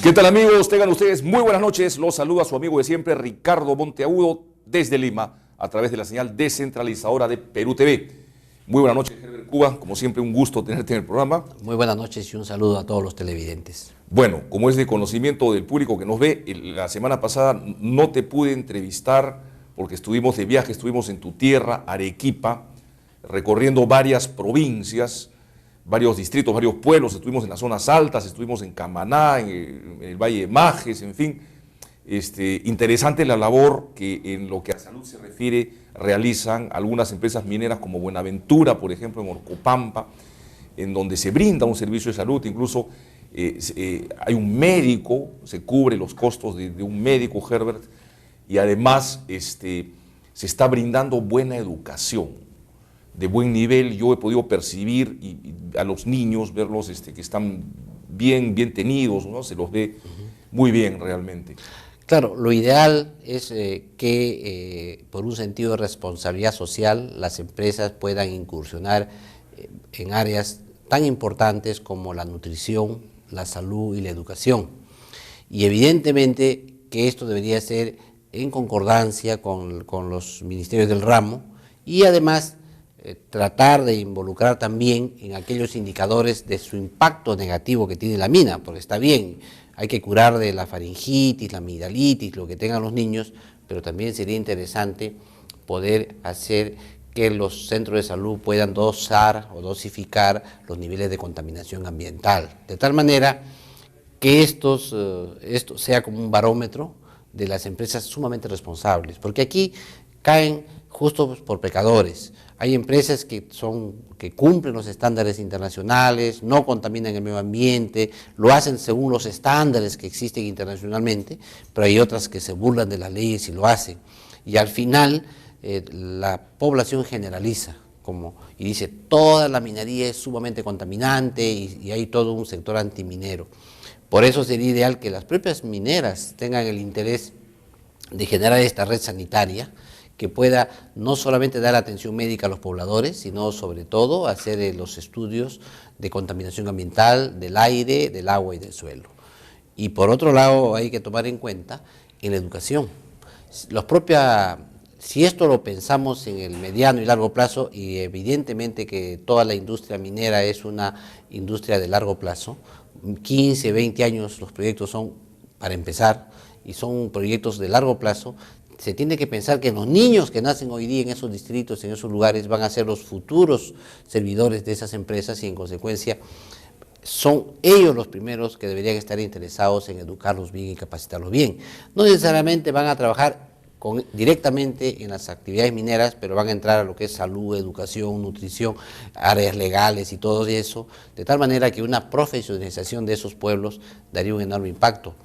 ¿Qué tal, amigos? Tengan ustedes muy buenas noches. Los saluda su amigo de siempre, Ricardo Monteagudo, desde Lima, a través de la señal descentralizadora de Perú TV. Muy buenas noches, Herbert Cuba. Como siempre, un gusto tenerte en el programa. Muy buenas noches y un saludo a todos los televidentes. Bueno, como es de conocimiento del público que nos ve, la semana pasada no te pude entrevistar porque estuvimos de viaje, estuvimos en tu tierra, Arequipa, recorriendo varias provincias, varios distritos, varios pueblos, estuvimos en las zonas altas, estuvimos en Camaná, en el Valle de Majes, en fin. Interesante la labor que en lo que a salud se refiere realizan algunas empresas mineras como Buenaventura, por ejemplo, en Orcopampa, en donde se brinda un servicio de salud, incluso hay un médico, se cubre los costos de un médico, Herbert, y además se está brindando buena educación de buen nivel. Yo he podido percibir a los niños, verlos que están bien tenidos, ¿no? Se los ve muy bien realmente. Claro, lo ideal es que por un sentido de responsabilidad social las empresas puedan incursionar en áreas tan importantes como la nutrición, la salud y la educación. Y evidentemente que esto debería ser en concordancia con los ministerios del ramo y además tratar de involucrar también en aquellos indicadores de su impacto negativo que tiene la mina, porque está bien, hay que curar de la faringitis, la amigdalitis, lo que tengan los niños, pero también sería interesante poder hacer que los centros de salud puedan dosar o dosificar los niveles de contaminación ambiental, de tal manera que esto sea como un barómetro de las empresas sumamente responsables, porque aquí caen justo por pecadores. Hay empresas que cumplen los estándares internacionales, no contaminan el medio ambiente, lo hacen según los estándares que existen internacionalmente, pero hay otras que se burlan de las leyes y lo hacen. Y al final la población generaliza y dice toda la minería es sumamente contaminante y hay todo un sector antiminero. Por eso sería ideal que las propias mineras tengan el interés de generar esta red sanitaria que pueda no solamente dar atención médica a los pobladores, sino sobre todo hacer los estudios de contaminación ambiental, del aire, del agua y del suelo. Y por otro lado hay que tomar en cuenta en la educación. Si esto lo pensamos en el mediano y largo plazo, y evidentemente que toda la industria minera es una industria de largo plazo, 15, 20 años los proyectos son para empezar, y son proyectos de largo plazo, se tiene que pensar que los niños que nacen hoy día en esos distritos, en esos lugares, van a ser los futuros servidores de esas empresas y en consecuencia son ellos los primeros que deberían estar interesados en educarlos bien y capacitarlos bien. No necesariamente van a trabajar directamente en las actividades mineras, pero van a entrar a lo que es salud, educación, nutrición, áreas legales y todo eso, de tal manera que una profesionalización de esos pueblos daría un enorme impacto.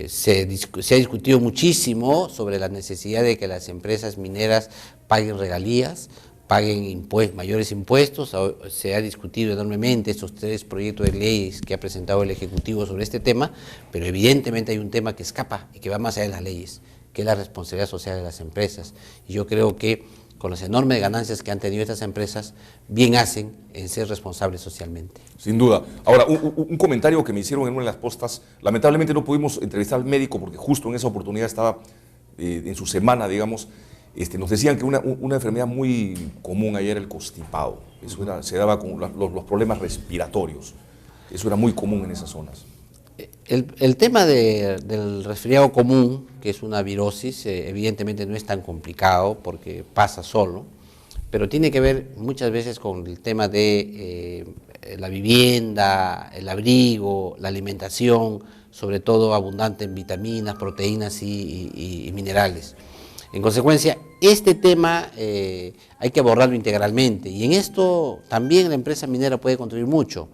Se ha discutido muchísimo sobre la necesidad de que las empresas mineras paguen regalías, paguen mayores impuestos. Se ha discutido enormemente estos 3 proyectos de leyes que ha presentado el Ejecutivo sobre este tema, pero evidentemente hay un tema que escapa y que va más allá de las leyes, que es la responsabilidad social de las empresas. Y yo creo que con las enormes ganancias que han tenido estas empresas, bien hacen en ser responsables socialmente. Sin duda. Ahora, un comentario que me hicieron en una de las postas, lamentablemente no pudimos entrevistar al médico porque justo en esa oportunidad estaba en su semana, digamos, nos decían que una enfermedad muy común ayer era el constipado. Eso se daba con los problemas respiratorios. Eso era muy común en esas zonas. El tema del resfriado común, que es una virosis, evidentemente no es tan complicado porque pasa solo, pero tiene que ver muchas veces con el tema de la vivienda, el abrigo, la alimentación, sobre todo abundante en vitaminas, proteínas y minerales. En consecuencia, este tema hay que abordarlo integralmente y en esto también la empresa minera puede contribuir mucho.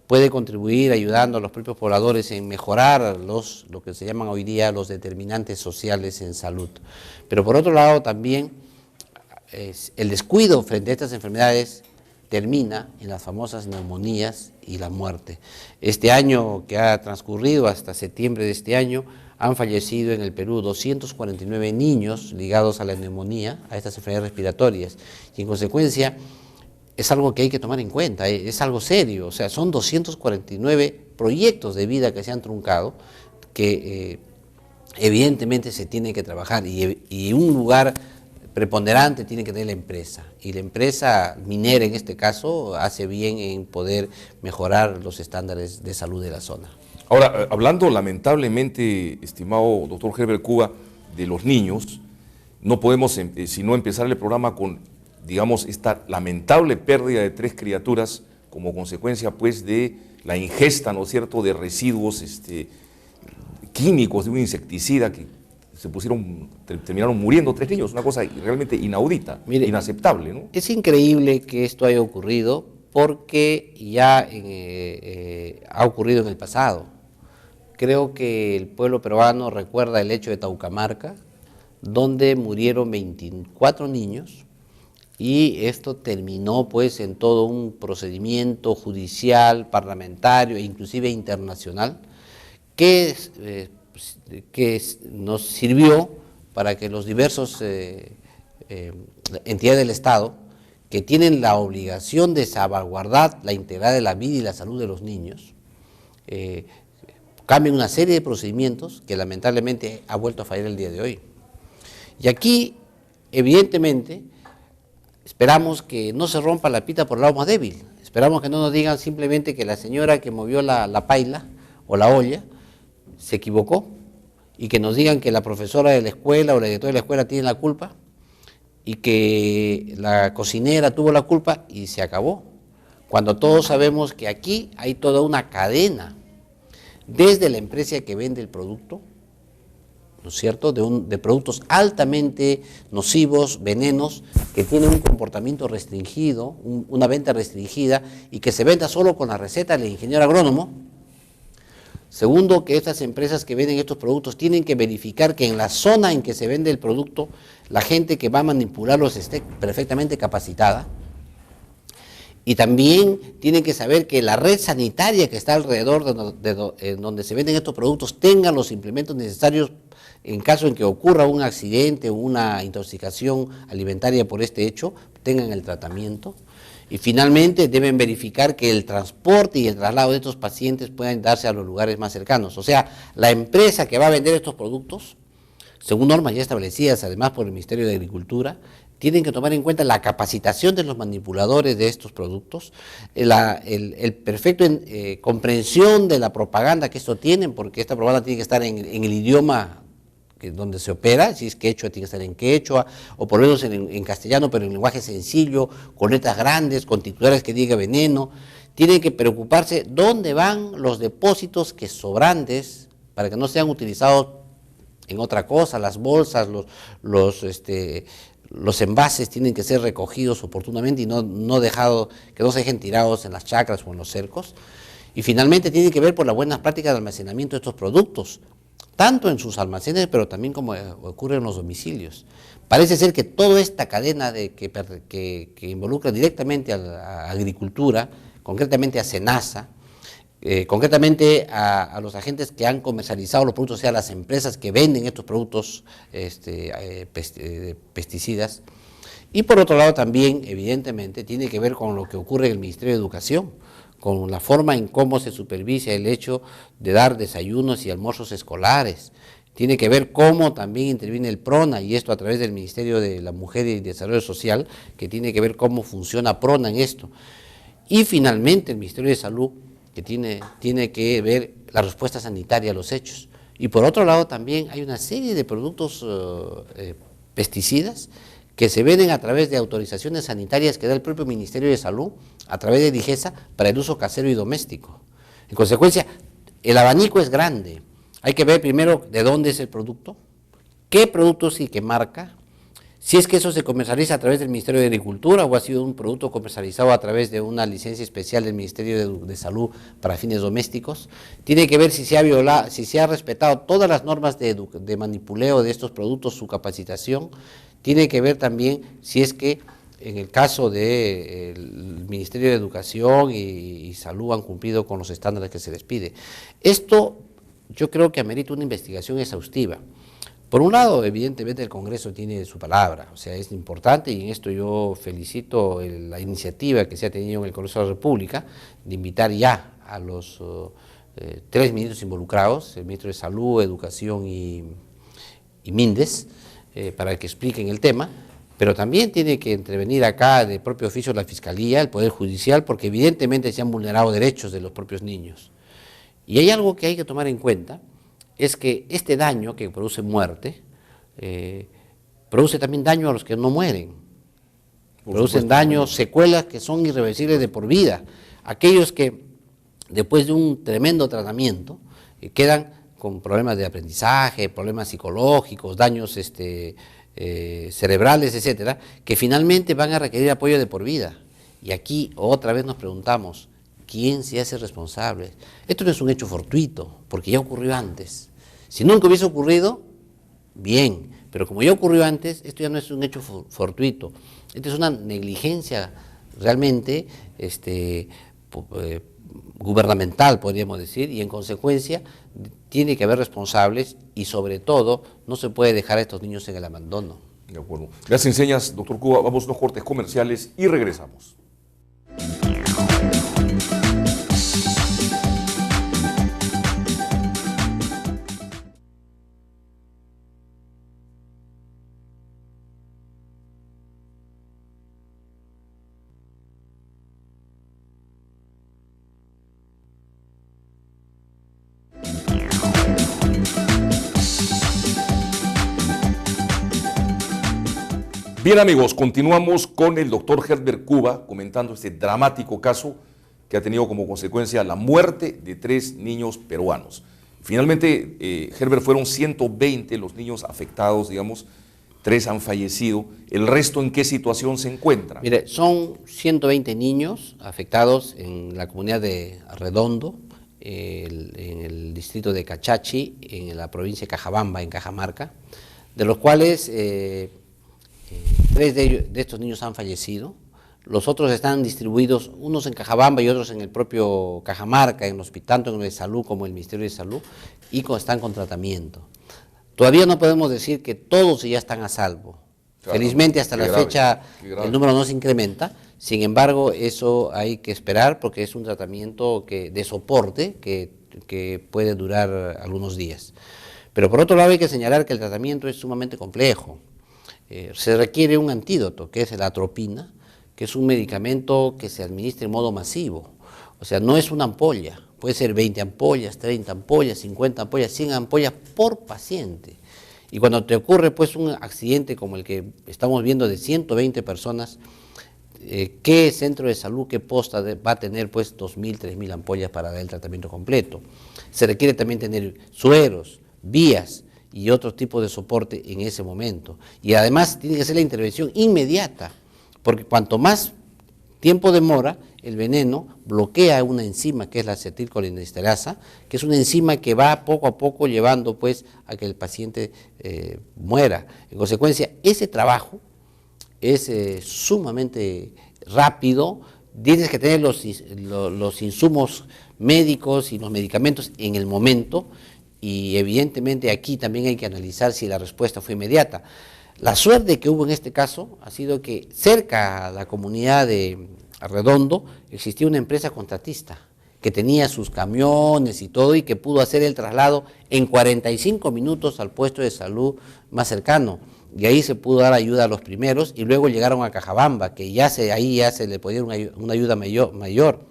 Puede contribuir ayudando a los propios pobladores en mejorar lo que se llaman hoy día los determinantes sociales en salud. Pero por otro lado también el descuido frente a estas enfermedades termina en las famosas neumonías y la muerte. Este año que ha transcurrido hasta septiembre de este año han fallecido en el Perú 249 niños ligados a la neumonía, a estas enfermedades respiratorias y en consecuencia es algo que hay que tomar en cuenta, es algo serio, o sea, son 249 proyectos de vida que se han truncado, que evidentemente se tiene que trabajar y un lugar preponderante tiene que tener la empresa, y la empresa minera en este caso hace bien en poder mejorar los estándares de salud de la zona. Ahora, hablando lamentablemente, estimado doctor Herbert Cuba, de los niños, no podemos sino empezar el programa con, digamos, esta lamentable pérdida de 3 criaturas como consecuencia pues de la ingesta, ¿no es cierto?, de residuos químicos de un insecticida que terminaron muriendo 3 niños, una cosa realmente inaudita, mire, inaceptable, ¿no? Es increíble que esto haya ocurrido porque ya ha ocurrido en el pasado. Creo que el pueblo peruano recuerda el hecho de Taucamarca, donde murieron 24 niños, y esto terminó pues en todo un procedimiento judicial, parlamentario e inclusive internacional, que nos sirvió para que los diversos entidades del Estado, que tienen la obligación de salvaguardar la integridad de la vida y la salud de los niños, cambien una serie de procedimientos que lamentablemente ha vuelto a fallar el día de hoy. Y aquí, evidentemente, esperamos que no se rompa la pita por el lado más débil. Esperamos que no nos digan simplemente que la señora que movió la paila o la olla se equivocó, y que nos digan que la profesora de la escuela o la directora de la escuela tiene la culpa, y que la cocinera tuvo la culpa y se acabó. Cuando todos sabemos que aquí hay toda una cadena, desde la empresa que vende el producto, ¿no es cierto?, de productos altamente nocivos, venenos, que tienen un comportamiento restringido, una venta restringida, y que se venda solo con la receta del ingeniero agrónomo. Segundo, que estas empresas que venden estos productos tienen que verificar que en la zona en que se vende el producto, la gente que va a manipularlos esté perfectamente capacitada. Y también tienen que saber que la red sanitaria que está alrededor de donde se venden estos productos tenga los implementos necesarios en caso en que ocurra un accidente o una intoxicación alimentaria por este hecho, tengan el tratamiento. Y finalmente deben verificar que el transporte y el traslado de estos pacientes puedan darse a los lugares más cercanos. O sea, la empresa que va a vender estos productos, según normas ya establecidas además por el Ministerio de Agricultura, tienen que tomar en cuenta la capacitación de los manipuladores de estos productos, el perfecto comprensión de la propaganda que esto tienen, porque esta propaganda tiene que estar en el idioma donde se opera, si es quechua tiene que estar en quechua, o por lo menos en castellano, pero en lenguaje sencillo, con letras grandes, con titulares que diga veneno. Tienen que preocuparse dónde van los depósitos que sobrantes, para que no sean utilizados en otra cosa. Las bolsas, los envases tienen que ser recogidos oportunamente y no dejado, que no se dejen tirados en las chacras o en los cercos. Y finalmente tienen que ver por las buenas prácticas de almacenamiento de estos productos, tanto en sus almacenes, pero también como ocurre en los domicilios. Parece ser que toda esta cadena que involucra directamente a la agricultura, concretamente a SENASA, concretamente a los agentes que han comercializado los productos, o sea, las empresas que venden estos productos pesticidas, y por otro lado también, evidentemente, tiene que ver con lo que ocurre en el Ministerio de Educación, con la forma en cómo se supervisa el hecho de dar desayunos y almuerzos escolares. Tiene que ver cómo también interviene el PRONA, y esto a través del Ministerio de la Mujer y Desarrollo Social, que tiene que ver cómo funciona PRONA en esto. Y finalmente el Ministerio de Salud, que tiene que ver la respuesta sanitaria a los hechos. Y por otro lado también hay una serie de productos pesticidas que se venden a través de autorizaciones sanitarias que da el propio Ministerio de Salud, a través de DIGESA, para el uso casero y doméstico. En consecuencia, el abanico es grande. Hay que ver primero de dónde es el producto, qué productos y qué marca, si es que eso se comercializa a través del Ministerio de Agricultura o ha sido un producto comercializado a través de una licencia especial del Ministerio de Salud para fines domésticos. Tiene que ver si se ha violado, si se ha respetado todas las normas de manipuleo de estos productos, su capacitación. Tiene que ver también si es que en el caso del Ministerio de Educación y Salud han cumplido con los estándares que se les pide. Esto yo creo que amerita una investigación exhaustiva. Por un lado, evidentemente el Congreso tiene su palabra, o sea, es importante, y en esto yo felicito la iniciativa que se ha tenido en el Congreso de la República de invitar ya a los tres ministros involucrados, el ministro de Salud, Educación y Mindes, para que expliquen el tema, pero también tiene que intervenir acá de propio oficio la Fiscalía, el Poder Judicial, porque evidentemente se han vulnerado derechos de los propios niños. Y hay algo que hay que tomar en cuenta, es que este daño que produce muerte, produce también daño a los que no mueren, producen daños, secuelas que son irreversibles de por vida. Aquellos que después de un tremendo tratamiento quedan con problemas de aprendizaje, problemas psicológicos, daños cerebrales, etcétera, que finalmente van a requerir apoyo de por vida. Y aquí otra vez nos preguntamos, ¿quién se hace responsable? Esto no es un hecho fortuito, porque ya ocurrió antes. Si nunca hubiese ocurrido, bien, pero como ya ocurrió antes, esto ya no es un hecho fortuito. Esto es una negligencia realmente gubernamental, podríamos decir, y en consecuencia tiene que haber responsables y sobre todo no se puede dejar a estos niños en el abandono. De acuerdo. Gracias, Enseñas, doctor Cuba. Vamos a unos cortes comerciales y regresamos. Bien, amigos, continuamos con el doctor Herbert Cuba comentando este dramático caso que ha tenido como consecuencia la muerte de 3 niños peruanos. Finalmente, Herbert, fueron 120 los niños afectados, digamos, 3 han fallecido. ¿El resto en qué situación se encuentra? Mire, son 120 niños afectados en la comunidad de Arredondo, en el distrito de Cachachi, en la provincia de Cajabamba, en Cajamarca, de los cuales 3 de estos niños han fallecido. Los otros están distribuidos, unos en Cajabamba y otros en el propio Cajamarca, en el hospital, tanto en el de salud como el Ministerio de Salud, y están con tratamiento. Todavía no podemos decir que todos ya están a salvo. Claro, felizmente hasta la fecha el número no se incrementa, sin embargo eso hay que esperar porque es un tratamiento de soporte que puede durar algunos días. Pero por otro lado hay que señalar que el tratamiento es sumamente complejo. Se requiere un antídoto, que es la atropina, que es un medicamento que se administra en modo masivo. O sea, no es una ampolla, puede ser 20 ampollas, 30 ampollas, 50 ampollas, 100 ampollas por paciente. Y cuando te ocurre pues un accidente como el que estamos viendo de 120 personas, ¿qué centro de salud, qué posta va a tener pues 2.000, 3.000 ampollas para dar el tratamiento completo? Se requiere también tener sueros, vías y otro tipo de soporte en ese momento. Y además tiene que ser la intervención inmediata, porque cuanto más tiempo demora, el veneno bloquea una enzima que es la acetilcolinesterasa, que es una enzima que va poco a poco llevando pues a que el paciente muera. En consecuencia, ese trabajo es sumamente rápido, tienes que tener los insumos médicos y los medicamentos en el momento, y evidentemente aquí también hay que analizar si la respuesta fue inmediata. La suerte que hubo en este caso ha sido que cerca a la comunidad de Arredondo existía una empresa contratista que tenía sus camiones y todo y que pudo hacer el traslado en 45 minutos al puesto de salud más cercano. Y ahí se pudo dar ayuda a los primeros y luego llegaron a Cajabamba, que ahí ya se le podía una ayuda mayor.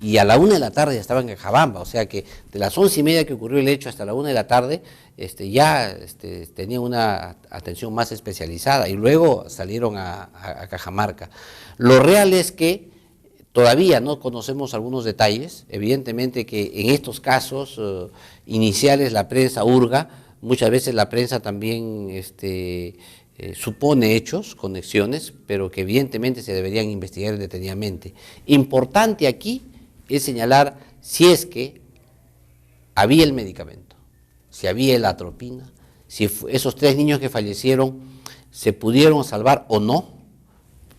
Y a la 1 de la tarde ya estaban en Cajabamba, o sea que de las 11:30 que ocurrió el hecho hasta la 1 de la tarde ya tenían una atención más especializada y luego salieron a Cajamarca. Lo real es que todavía no conocemos algunos detalles, evidentemente que en estos casos iniciales la prensa hurga, muchas veces la prensa también supone hechos, conexiones, pero que evidentemente se deberían investigar detenidamente. Importante aquí es señalar si es que había el medicamento, si había la atropina, si esos 3 niños que fallecieron se pudieron salvar o no,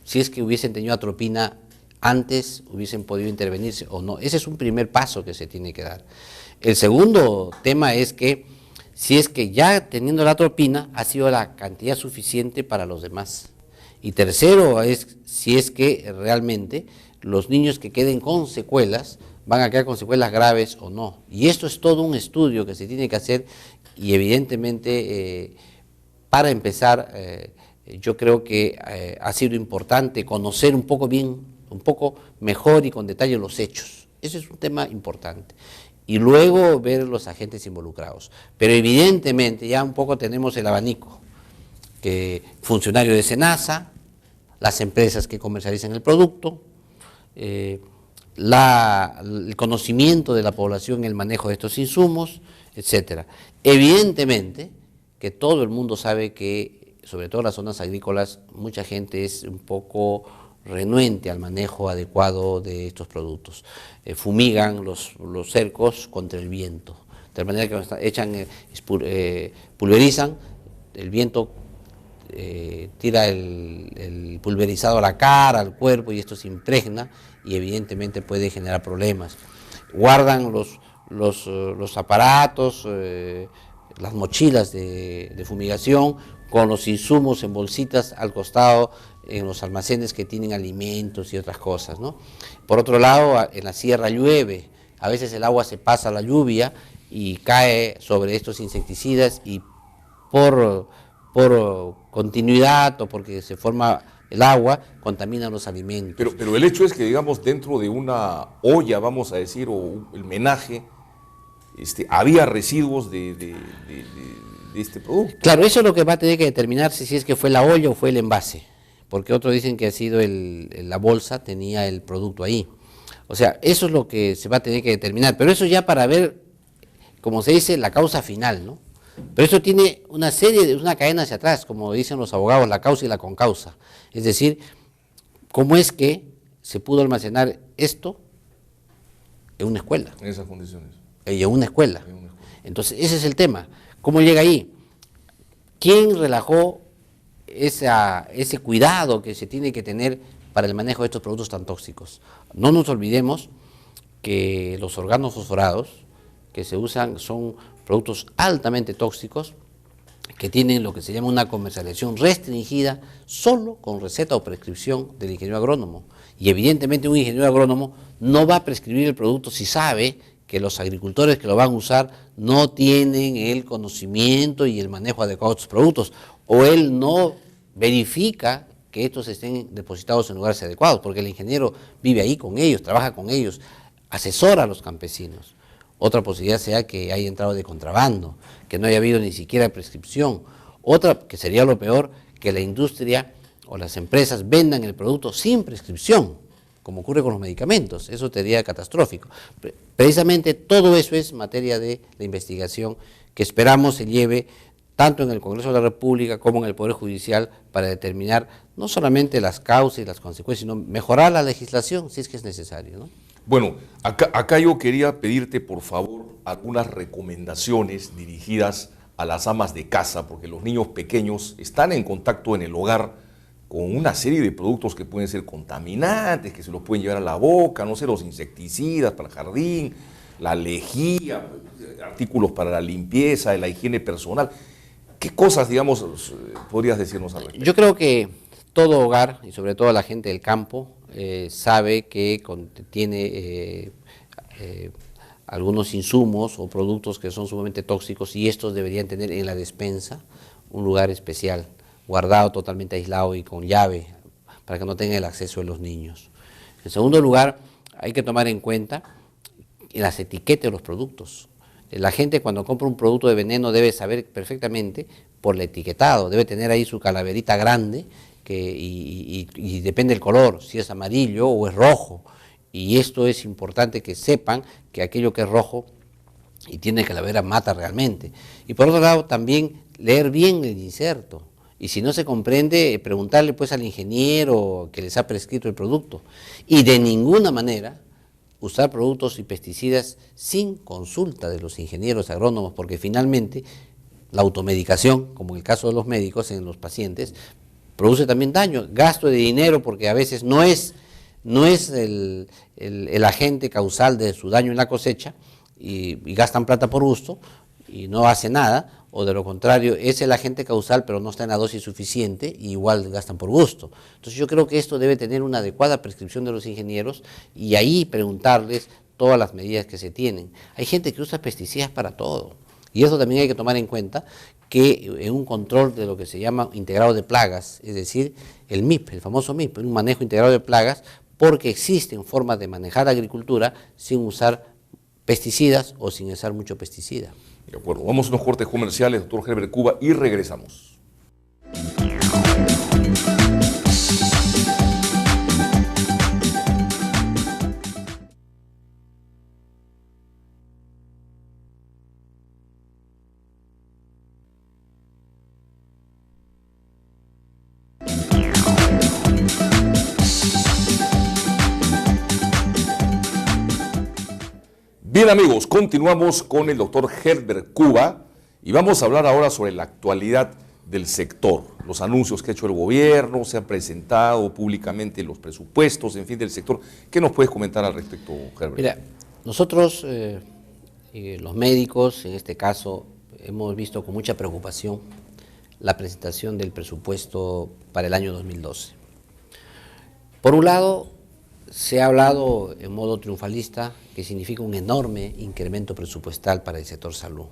si es que hubiesen tenido atropina antes, hubiesen podido intervenirse o no. Ese es un primer paso que se tiene que dar. El segundo tema es que si es que ya teniendo la atropina ha sido la cantidad suficiente para los demás. Y tercero es si es que realmente los niños que queden con secuelas van a quedar con secuelas graves o no. Y esto es todo un estudio que se tiene que hacer y evidentemente, para empezar, yo creo que ha sido importante conocer un poco mejor y con detalle los hechos. Ese es un tema importante. Y luego ver los agentes involucrados. Pero evidentemente ya un poco tenemos el abanico, que funcionarios de SENASA, las empresas que comercializan el producto, el conocimiento de la población en el manejo de estos insumos, etcétera. Evidentemente que todo el mundo sabe que, sobre todo en las zonas agrícolas, mucha gente es un poco renuente al manejo adecuado de estos productos. Fumigan los cercos contra el viento, de manera que pulverizan, el viento tira el pulverizado a la cara, al cuerpo, y esto se impregna y evidentemente puede generar problemas. Guardan los aparatos, las mochilas de fumigación con los insumos en bolsitas al costado en los almacenes que tienen alimentos y otras cosas, ¿no? Por otro lado, en la sierra llueve, a veces el agua se pasa a la lluvia y cae sobre estos insecticidas y por continuidad o porque se forma el agua, contaminan los alimentos. Pero el hecho es que, digamos, dentro de una olla, vamos a decir, o el menaje, había residuos de este producto. Claro, eso es lo que va a tener que determinarse si es que fue la olla o fue el envase, porque otros dicen que ha sido la bolsa, tenía el producto ahí. O sea, eso es lo que se va a tener que determinar, pero eso ya para ver, como se dice, la causa final, ¿no? Pero eso tiene una cadena hacia atrás, como dicen los abogados, la causa y la concausa. Es decir, ¿cómo es que se pudo almacenar esto en una escuela? En esas condiciones. En una escuela. Entonces, ese es el tema. ¿Cómo llega ahí? ¿Quién relajó ese cuidado que se tiene que tener para el manejo de estos productos tan tóxicos? No nos olvidemos que los organofosforados que se usan son productos altamente tóxicos que tienen lo que se llama una comercialización restringida solo con receta o prescripción del ingeniero agrónomo. Y evidentemente un ingeniero agrónomo no va a prescribir el producto si sabe que los agricultores que lo van a usar no tienen el conocimiento y el manejo adecuado de estos productos, o él no verifica que estos estén depositados en lugares adecuados, porque el ingeniero vive ahí con ellos, trabaja con ellos, asesora a los campesinos. Otra posibilidad sea que haya entrado de contrabando, que no haya habido ni siquiera prescripción. Otra, que sería lo peor, que la industria o las empresas vendan el producto sin prescripción, como ocurre con los medicamentos. Eso sería catastrófico. Precisamente todo eso es materia de la investigación que esperamos se lleve tanto en el Congreso de la República como en el Poder Judicial para determinar no solamente las causas y las consecuencias, sino mejorar la legislación si es que es necesario, ¿no? Bueno, acá yo quería pedirte, por favor, algunas recomendaciones dirigidas a las amas de casa, porque los niños pequeños están en contacto en el hogar con una serie de productos que pueden ser contaminantes, que se los pueden llevar a la boca, no sé, los insecticidas para el jardín, la lejía, artículos para la limpieza, la higiene personal. ¿Qué cosas, digamos, podrías decirnos al respecto? Yo creo que todo hogar, y sobre todo la gente del campo, sabe que tiene algunos insumos o productos que son sumamente tóxicos y estos deberían tener en la despensa un lugar especial, guardado totalmente aislado y con llave, para que no tenga el acceso de los niños. En segundo lugar, hay que tomar en cuenta las etiquetas de los productos. La gente cuando compra un producto de veneno debe saber perfectamente por el etiquetado, debe tener ahí su calaverita grande, y depende del color, si es amarillo o es rojo, y esto es importante que sepan que aquello que es rojo y tiene calavera mata realmente. Y por otro lado también leer bien el inserto, y si no se comprende preguntarle pues al ingeniero que les ha prescrito el producto, y de ninguna manera usar productos y pesticidas sin consulta de los ingenieros agrónomos, porque finalmente la automedicación, como en el caso de los médicos en los pacientes, produce también daño, gasto de dinero, porque a veces no es el agente causal de su daño en la cosecha, y gastan plata por gusto y no hace nada, o de lo contrario, es el agente causal pero no está en la dosis suficiente y igual gastan por gusto. Entonces yo creo que esto debe tener una adecuada prescripción de los ingenieros y ahí preguntarles todas las medidas que se tienen. Hay gente que usa pesticidas para todo, y eso también hay que tomar en cuenta, que en un control de lo que se llama integrado de plagas, es decir, el MIP, el famoso MIP, un manejo integrado de plagas, porque existen formas de manejar la agricultura sin usar pesticidas o sin usar mucho pesticida. De acuerdo, vamos a unos cortes comerciales, doctor Herbert Cuba, y regresamos. Bien amigos, continuamos con el doctor Herbert Cuba y vamos a hablar ahora sobre la actualidad del sector, los anuncios que ha hecho el gobierno, se han presentado públicamente los presupuestos, en fin, del sector. ¿Qué nos puedes comentar al respecto, Herbert? Mira, nosotros, los médicos, en este caso, hemos visto con mucha preocupación la presentación del presupuesto para el año 2012. Por un lado, se ha hablado en modo triunfalista que significa un enorme incremento presupuestal para el sector salud.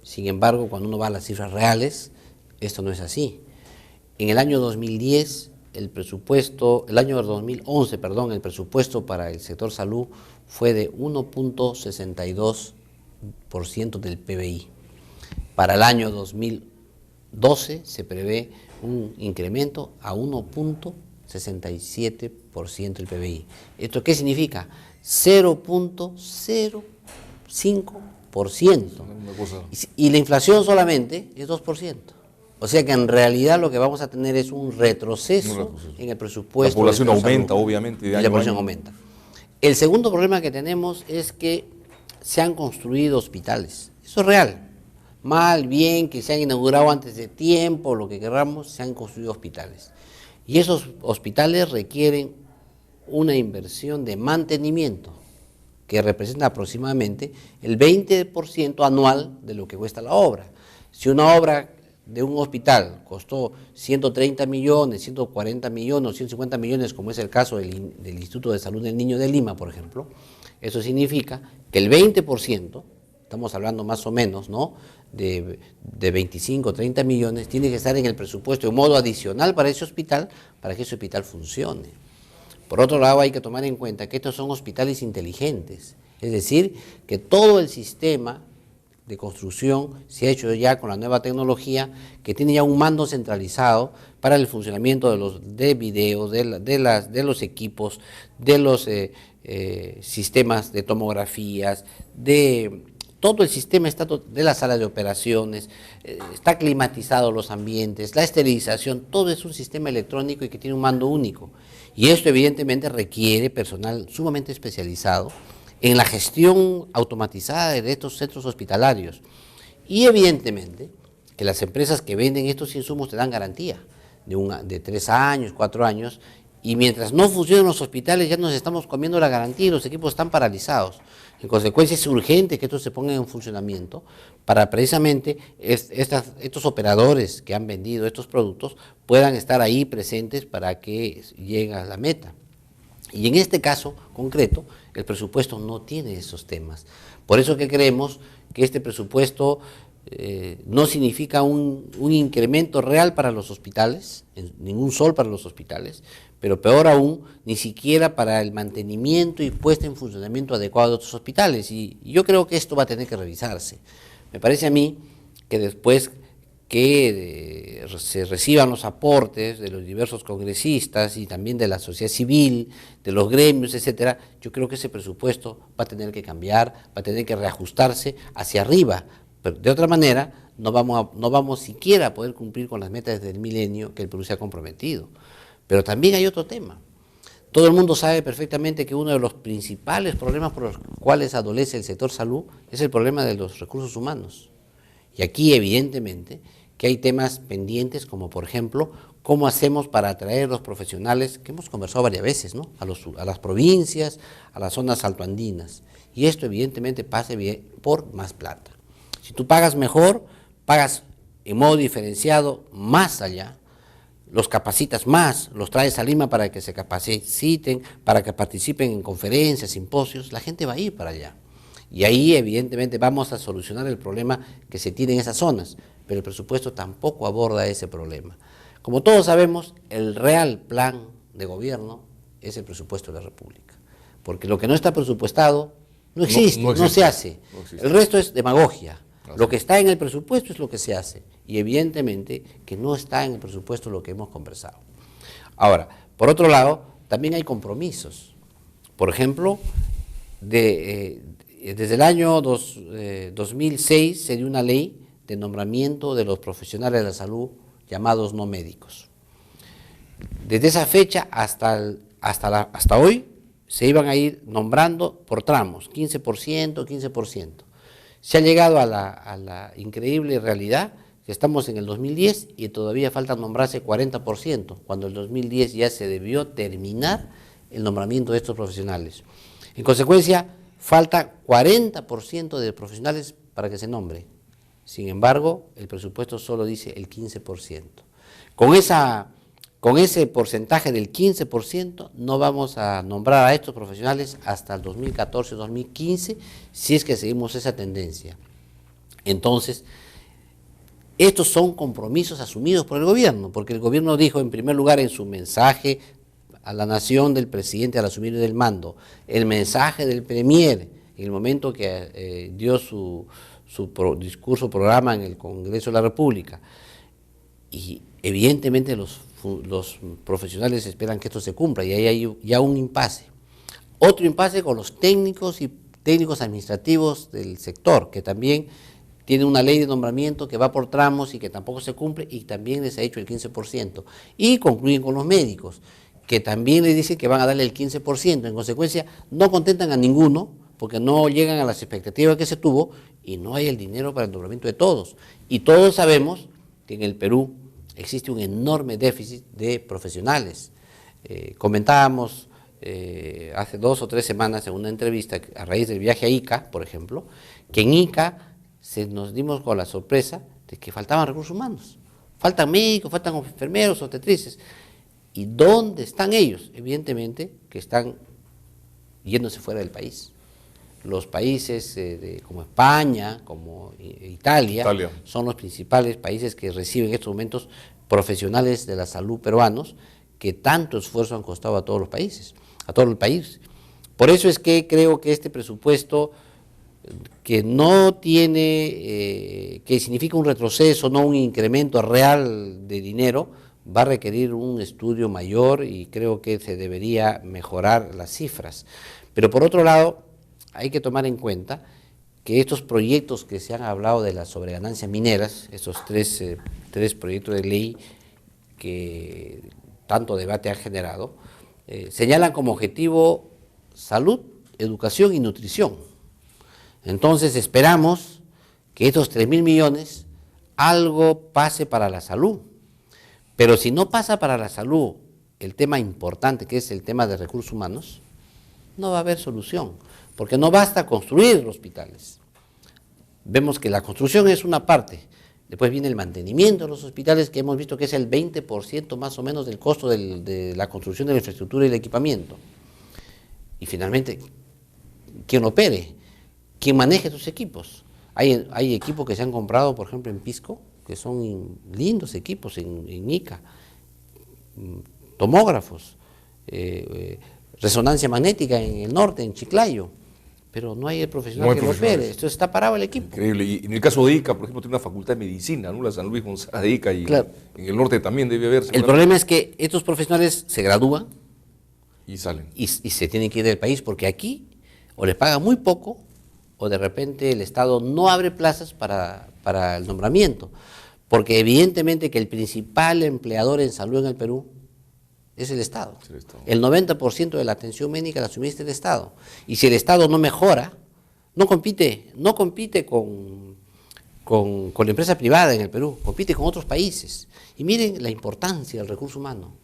Sin embargo, cuando uno va a las cifras reales, esto no es así. En el año 2010, el año 2011, perdón, el presupuesto para el sector salud fue de 1.62% del PBI. Para el año 2012 se prevé un incremento a 1.67% del PBI. ¿Esto qué significa? 0.05%. Y la inflación solamente es 2%. O sea que en realidad lo que vamos a tener es un retroceso en el presupuesto. La población aumenta, obviamente. Y la población aumenta. El segundo problema que tenemos es que se han construido hospitales. Eso es real. Mal, bien, que se han inaugurado antes de tiempo, lo que queramos, se han construido hospitales. Y esos hospitales requieren una inversión de mantenimiento que representa aproximadamente el 20% anual de lo que cuesta la obra. Si una obra de un hospital costó 130 millones, 140 millones, 150 millones, como es el caso del Instituto de Salud del Niño de Lima, por ejemplo, eso significa que el 20%, estamos hablando más o menos, ¿no?, de 25, 30 millones, tiene que estar en el presupuesto de modo adicional para ese hospital funcione. Por otro lado, hay que tomar en cuenta que estos son hospitales inteligentes, es decir, que todo el sistema de construcción se ha hecho ya con la nueva tecnología, que tiene ya un mando centralizado para el funcionamiento de videos, de los equipos, de los sistemas de tomografías, de todo el sistema de la sala de operaciones, está climatizado los ambientes, la esterilización, todo es un sistema electrónico y que tiene un mando único. Y esto evidentemente requiere personal sumamente especializado en la gestión automatizada de estos centros hospitalarios. Y evidentemente que las empresas que venden estos insumos te dan garantía de 3 años, 4 años, y mientras no funcionen los hospitales ya nos estamos comiendo la garantía y los equipos están paralizados. En consecuencia es urgente que esto se ponga en funcionamiento para precisamente estos operadores que han vendido estos productos puedan estar ahí presentes para que llegue a la meta. Y en este caso concreto, el presupuesto no tiene esos temas. Por eso que creemos que este presupuesto no significa un incremento real para los hospitales, ningún sol para los hospitales, pero peor aún, ni siquiera para el mantenimiento y puesta en funcionamiento adecuado de otros hospitales. Y yo creo que esto va a tener que revisarse. Me parece a mí que después que se reciban los aportes de los diversos congresistas y también de la sociedad civil, de los gremios, etcétera, yo creo que ese presupuesto va a tener que cambiar, va a tener que reajustarse hacia arriba. Pero de otra manera, no vamos siquiera a poder cumplir con las metas del milenio que el Perú se ha comprometido. Pero también hay otro tema. Todo el mundo sabe perfectamente que uno de los principales problemas por los cuales adolece el sector salud es el problema de los recursos humanos. Y aquí, evidentemente, que hay temas pendientes, como por ejemplo, cómo hacemos para atraer los profesionales, que hemos conversado varias veces, ¿no?, a las provincias, a las zonas altoandinas. Y esto, evidentemente, pasa por más plata. Si tú pagas mejor, pagas en modo diferenciado más allá, los capacitas más, los traes a Lima para que se capaciten, para que participen en conferencias, simposios, la gente va a ir para allá. Y ahí evidentemente vamos a solucionar el problema que se tiene en esas zonas, pero el presupuesto tampoco aborda ese problema. Como todos sabemos, el real plan de gobierno es el presupuesto de la República, porque lo que no está presupuestado no existe, no se hace. No existe. El resto es demagogia. Lo que está en el presupuesto es lo que se hace, y evidentemente que no está en el presupuesto lo que hemos conversado. Ahora, por otro lado, también hay compromisos. Por ejemplo, desde el año 2006 se dio una ley de nombramiento de los profesionales de la salud llamados no médicos. Desde esa fecha hasta hoy se iban a ir nombrando por tramos, 15%, 15%. Se ha llegado a la increíble realidad que estamos en el 2010 y todavía falta nombrarse 40%, cuando el 2010 ya se debió terminar el nombramiento de estos profesionales. En consecuencia, falta 40% de profesionales para que se nombre. Sin embargo, el presupuesto solo dice el 15%. Con ese porcentaje del 15% no vamos a nombrar a estos profesionales hasta el 2014-2015, si es que seguimos esa tendencia. Entonces, estos son compromisos asumidos por el gobierno, porque el gobierno dijo en primer lugar en su mensaje a la nación del presidente al asumir el mando, el mensaje del premier en el momento que dio su discurso, programa en el Congreso de la República, y evidentemente los profesionales esperan que esto se cumpla, y ahí hay ya un impasse. Otro impasse con los técnicos y técnicos administrativos del sector, que también tiene una ley de nombramiento que va por tramos y que tampoco se cumple, y también les ha hecho el 15%. Y concluyen con los médicos, que también les dicen que van a darle el 15%. En consecuencia, no contentan a ninguno, porque no llegan a las expectativas que se tuvo, y no hay el dinero para el nombramiento de todos. Y todos sabemos que en el Perú existe un enorme déficit de profesionales. Comentábamos hace 2 o 3 semanas en una entrevista a raíz del viaje a Ica, por ejemplo, que en Ica nos dimos con la sorpresa de que faltaban recursos humanos. Faltan médicos, faltan enfermeros, obstetrices. ¿Y dónde están ellos? Evidentemente que están yéndose fuera del país. Los países como España, como Italia, son los principales países que reciben en estos momentos profesionales de la salud peruanos, que tanto esfuerzo han costado a todos los países, a todo el país. Por eso es que creo que este presupuesto, que no tiene, que significa un retroceso, no un incremento real de dinero, va a requerir un estudio mayor, y creo que se debería mejorar las cifras. Pero por otro lado, hay que tomar en cuenta que estos proyectos que se han hablado de las sobreganancias mineras, estos tres proyectos de ley que tanto debate han generado, señalan como objetivo salud, educación y nutrición. Entonces esperamos que estos 3.000 millones algo pase para la salud. Pero si no pasa para la salud el tema importante, que es el tema de recursos humanos, no va a haber solución, porque no basta construir hospitales. Vemos que la construcción es una parte, después viene el mantenimiento de los hospitales, que hemos visto que es el 20% más o menos del costo de la construcción de la infraestructura y el equipamiento. Y finalmente, ¿quién opere? ¿Quién maneje sus equipos? Hay equipos que se han comprado, por ejemplo, en Pisco, que son lindos equipos en Ica, tomógrafos, resonancia magnética en el norte, en Chiclayo, pero no hay el profesional que lo opere, esto está parado el equipo. Increíble, y en el caso de Ica, por ejemplo, tiene una facultad de medicina, ¿no? La San Luis Gonzaga de Ica, y claro, en el norte también debe haber. El problema es que estos profesionales se gradúan y salen. Y se tienen que ir del país, porque aquí o les pagan muy poco, o de repente el Estado no abre plazas para el nombramiento, porque evidentemente que el principal empleador en salud en el Perú es el Estado. El 90% de la atención médica la suministra el Estado. Y si el Estado no mejora, no compite con la empresa privada en el Perú, compite con otros países. Y miren la importancia del recurso humano.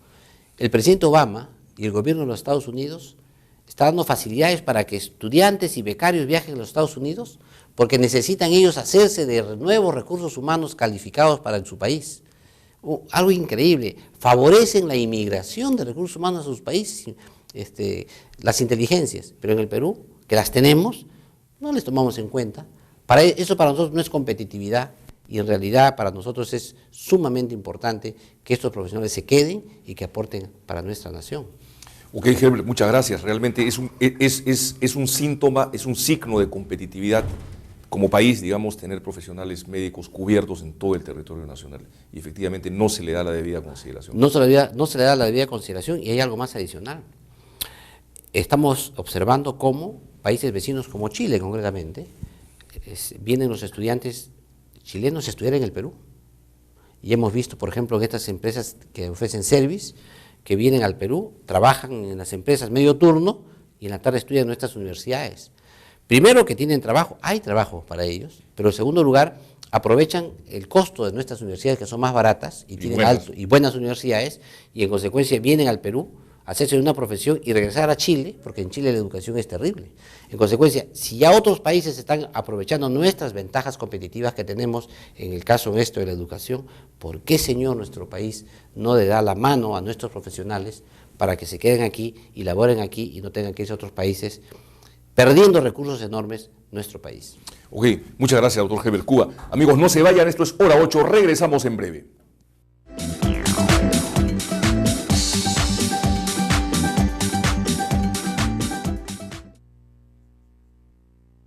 El presidente Obama y el gobierno de los Estados Unidos está dando facilidades para que estudiantes y becarios viajen a los Estados Unidos, porque necesitan ellos hacerse de nuevos recursos humanos calificados para en su país. Algo increíble, favorecen la inmigración de recursos humanos a sus países, las inteligencias, pero en el Perú, que las tenemos, no les tomamos en cuenta. Eso para nosotros no es competitividad, y en realidad para nosotros es sumamente importante que estos profesionales se queden y que aporten para nuestra nación. Ok, Herbert, muchas gracias. Realmente es un síntoma, es un signo de competitividad como país, digamos, tener profesionales médicos cubiertos en todo el territorio nacional. Y efectivamente no se le da la debida consideración. No se le da la debida consideración, y hay algo más adicional. Estamos observando cómo países vecinos como Chile, concretamente, vienen los estudiantes chilenos a estudiar en el Perú. Y hemos visto, por ejemplo, en estas empresas que ofrecen service, que vienen al Perú, trabajan en las empresas medio turno y en la tarde estudian en nuestras universidades. Primero, que tienen trabajo, hay trabajo para ellos, pero en segundo lugar, aprovechan el costo de nuestras universidades, que son más baratas y buenas universidades, y en consecuencia vienen al Perú a hacerse una profesión y regresar a Chile, porque en Chile la educación es terrible. En consecuencia, si ya otros países están aprovechando nuestras ventajas competitivas que tenemos, en el caso de la educación, ¿por qué, señor, nuestro país no le da la mano a nuestros profesionales para que se queden aquí y laboren aquí y no tengan que irse a otros países, perdiendo recursos enormes nuestro país? Ok, muchas gracias, doctor Herbert Cuba. Amigos, no se vayan, esto es Hora 8, regresamos en breve.